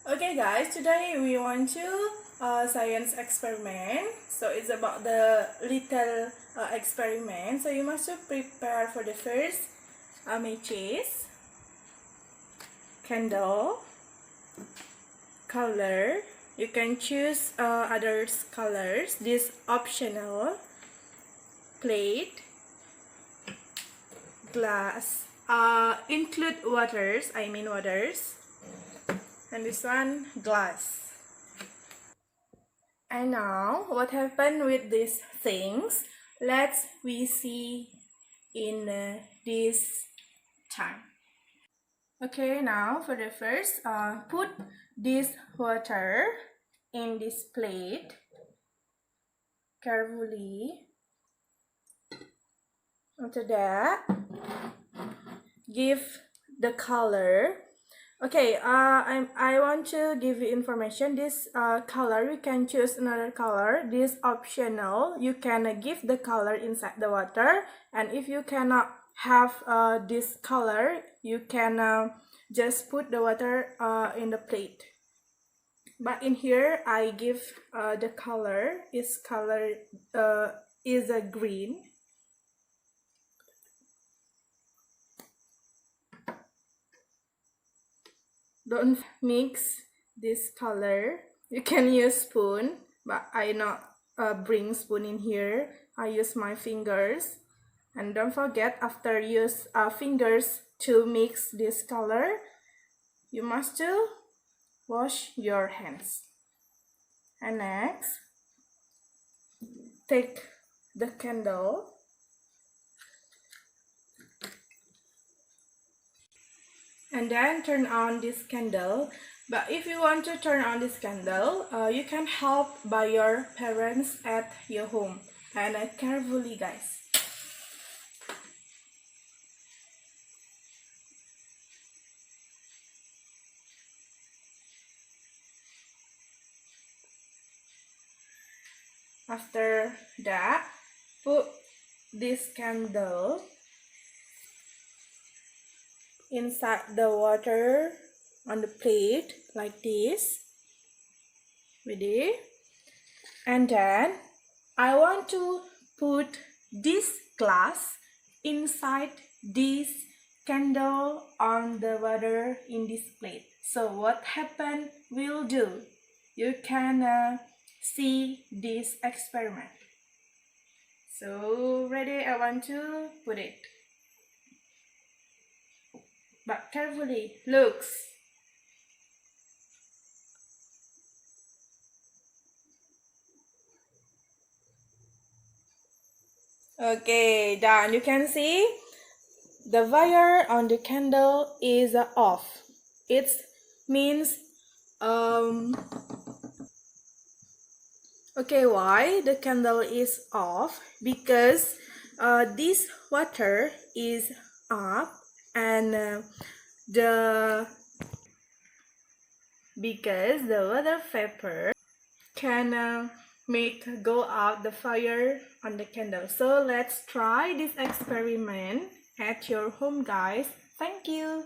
Okay guys, today we want to science experiment. So it's about the little experiment. So you must prepare for the first matches, candle, color. You can choose others colors. This optional, plate, glass. Include waters. Waters. And this one, glass. And now what happened with these things, let's we see in this time. Okay, now for the first, put this water in this plate carefully. After that, give the color. Okay, I want to give you information. This color, you can choose another color. This optional. You can give the color inside the water, and if you cannot have this color, you can just put the water in the plate. But in here, I give the color. Its color is a green. Don't mix this color. You can use spoon, but I not bring spoon in here. I use my fingers. And don't forget, after use fingers to mix this color, you must to wash your hands. And next, take the candle. And then turn on this candle. But if you want to turn on this candle, you can help by your parents at your home. And carefully, guys. After that, put this candle inside the water on the plate like this. Ready? And then I want to put this glass inside this candle on the water in this plate. So what happened will do? You can see this experiment. So ready? I want to put it. But carefully, looks. Okay, done. You can see the wire on the candle is off. It means okay, why the candle is off? Because this water is up, and because the water vapor can make go out the fire on the candle. So let's try this experiment at your home, guys. Thank you.